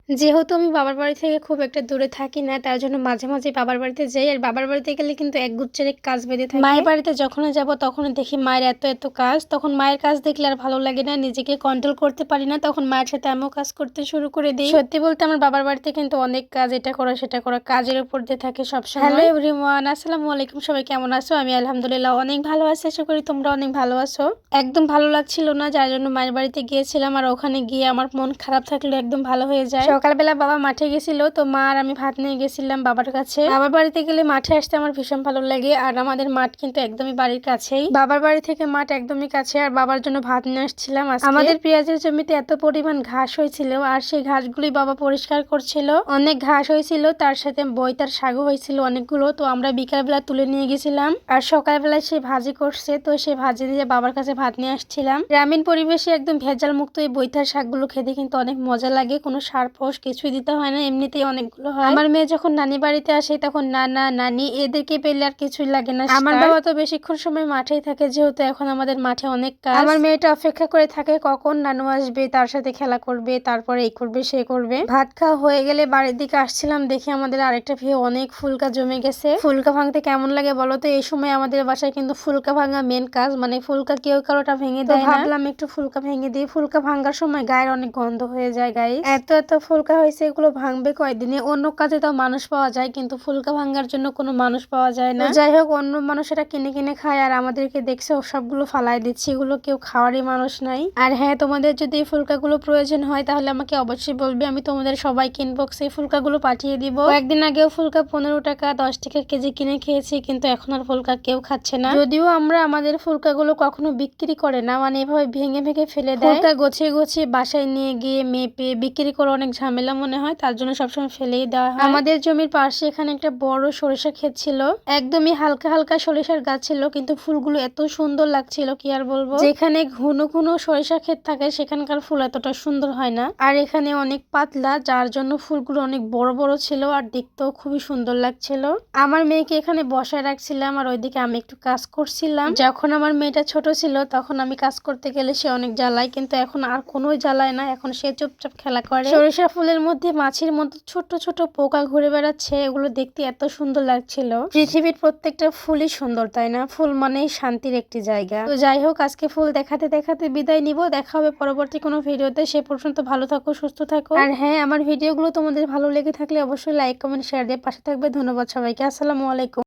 যেহেতু আমি বাবার বাড়ি থেকে খুব একটা দূরে থাকি না, তার জন্য মাঝে, মাঝে বাবার বাড়িতে যাই। আর বাবার বাড়িতে গেলে কিন্তু একগুচ্ছের কাজ বেঁধে থাকে। মায়ের বাড়িতে যখনই যাব তখনই দেখি মায়ের এত, এত কাজ। তখন মায়ের কাজ দেখলে আর ভালো লাগে না, নিজেকে কন্ট্রোল করতে পারি না। তখন মায়ের সাথে আমিও কাজ করতে শুরু করে দেই। সত্যি বলতে আমার বাবার বাড়িতে কিন্তু অনেক কাজ, এটা করা সেটা করা, কাজের উপর দিয়ে থাকে সবসময়। হ্যালো এভরিওয়ান, আসসালামু আলাইকুম। সবাই কেমন আছো? আমি আলহামদুলিল্লাহ অনেক ভালো আছি। আশা করি তোমরা অনেক ভালো আছো। একদম ভালো লাগছিল না, যার জন্য মায়ের বাড়িতে গিয়েছিলাম। আর ওখানে গিয়ে আমার মন খারাপ থাকলে একদম ভালো হয়ে যায়। সকালবেলা বাবা মাঠে গেছিল, তো মা আর আমি ভাত নিয়ে গেছিলাম বাবার কাছে। বাবার বাড়িতে গেলে মাঠে আসতে আমার ভীষণ ভালো লাগে। আর আমাদের মাঠ কিন্তু একদমই বাড়ির কাছেই, বাবার বাড়ি থেকে মাঠ একদমই কাছে। আর বাবার জন্য ভাত নিয়ে আসছিলাম। আমাদের পেঁয়াজের জমিতে এত পরিমাণ ঘাস হয়েছিল, আর সেই ঘাসগুলি বাবা পরিষ্কার করছিল। অনেক ঘাস হয়েছিল, তার সাথে বইতার শাকও হয়েছিল অনেকগুলো। তো আমরা বিকালবেলা তুলে নিয়ে গেছিলাম। আর সকালবেলায় সে ভাজি করছে, তো সে ভাজি দিয়ে বাবার কাছে ভাত নিয়ে আসছিলাম। গ্রামীণ পরিবেশে একদম ভেজাল মুক্ত এই বইতার শাকগুলো খেতে কিন্তু অনেক মজা লাগে। কোনো সার পোষ কিছুই দিতে হয় না, এমনিতেই অনেকগুলো হয়। আমার মেয়ে যখন নানি বাড়িতে আসে তখন নানা নানি এদেরকে পেলে আর কিছুই লাগে না। আমার বাবা তো বেশিক্ষণ সময় মাঠেই থাকে, যেহেতু এখন আমাদের মাঠে অনেক কাজ। আমার মেয়েটা অপেক্ষা করে থাকে কখন নানু আসবে, তার সাথে খেলা করবে, তারপরে এই করবে সে করবে। ভাত খাওয়া হয়ে গেলে বাড়ির দিকে আসছিলাম, দেখি আমাদের আরেকটা ভিউ অনেক ফুলকা জমে গেছে। ফুলকা ভাঙতে কেমন লাগে বলো তো? এই সময় আমাদের বাসায় কিন্তু ফুলকা ভাঙা মেন কাজ, মানে ফুলকা কেউ কারোটা ভেঙে দেয় না। ভাবলাম একটু ফুলকা ভেঙে দিই। ফুলকা ভাঙার সময় গায়ের অনেক গন্ধ হয়ে যায় গায়ে। এত এত ফুলকা হয়েছে, এগুলো ভাঙবে কয়দিনে? অন্য কাজে তো মানুষ পাওয়া যায়, কিন্তু ফুলকা ভাঙার জন্য কোনো মানুষ পাওয়া যায় না। যাই হোক, অন্য মানুষেরা কিনে কিনে খায়, আর আমাদেরকে দেখছে সবগুলো ফালাই দিচ্ছি, এগুলো কেউ খাওয়ারই মানুষ নাই। আর হ্যাঁ, তোমাদের যদি এই ফুলকাগুলো প্রয়োজন হয় তাহলে আমাকে অবশ্যই বলবে, আমি তোমাদের সবাইকে ইনবক্সে এই ফুলকাগুলো পাঠিয়ে দিব। কয়েকদিন আগেও ফুলকা 15 টাকা 10 টাকা কেজি কিনে খেয়েছি, কিন্তু এখন আর ফুলকা কেউ খাচ্ছে না। যদিও আমরা আমাদের ফুলকাগুলো কখনো বিক্রি করে না, মানে এভাবে ভেঙে ভেঙে ফেলে দেয়। ফুলকা গোছিয়ে গোছিয়ে বাসায় নিয়ে গিয়ে মেপে বিক্রি করে অনেক ঝামেলা মনে হয়, তার জন্য সবসময় ফেলেই দেওয়া হয়। আমাদের জমির পাশে এখানে একটা বড় সরিষা ক্ষেত ছিল, একদমই হালকা হালকা সরিষার গাছ ছিল, কিন্তু ফুলগুলো এত সুন্দর লাগছিল কি আর বলবো। যেখানে ঘন ঘন সরিষা ক্ষেত থাকে সেখানকার ফুল এতটা সুন্দর হয় না, আর এখানে অনেক পাতলা, যার জন্য ফুলগুলো অনেক বড় বড় ছিল, আর দেখতেও খুবই সুন্দর লাগছিল। আমার মেয়েকে এখানে বসায় রাখছিলাম, আর ওইদিকে আমি একটু কাজ করছিলাম। যখন আমার মেয়েটা ছোট ছিল তখন আমি কাজ করতে গেলে সে অনেক জ্বালায়, কিন্তু এখন আর কোনো জ্বালায় না, এখন সে চুপচাপ খেলা করে। সরিষা ফুলের মধ্যে মাছির মতো ছোট ছোট পোকা ঘুরে বেড়াচ্ছে, এগুলো দেখতে এত সুন্দর লাগছিল। পৃথিবীর প্রত্যেকটা ফুলই সুন্দর, তাই না? ফুল মানেই শান্তির একটি জায়গা। তো যাই হোক, আজকে ফুল দেখাতে দেখাতে বিদায় নিব। দেখা হবে পরবর্তী কোনো ভিডিওতে। সে পর্যন্ত ভালো থাকো, সুস্থ থাকো। আর হ্যাঁ, আমার ভিডিওগুলো তোমাদের ভালো লেগে থাকলে অবশ্যই লাইক কমেন্ট শেয়ার দিয়ে পাশে থাকবে। ধন্যবাদ সবাইকে। আসসালামু আলাইকুম।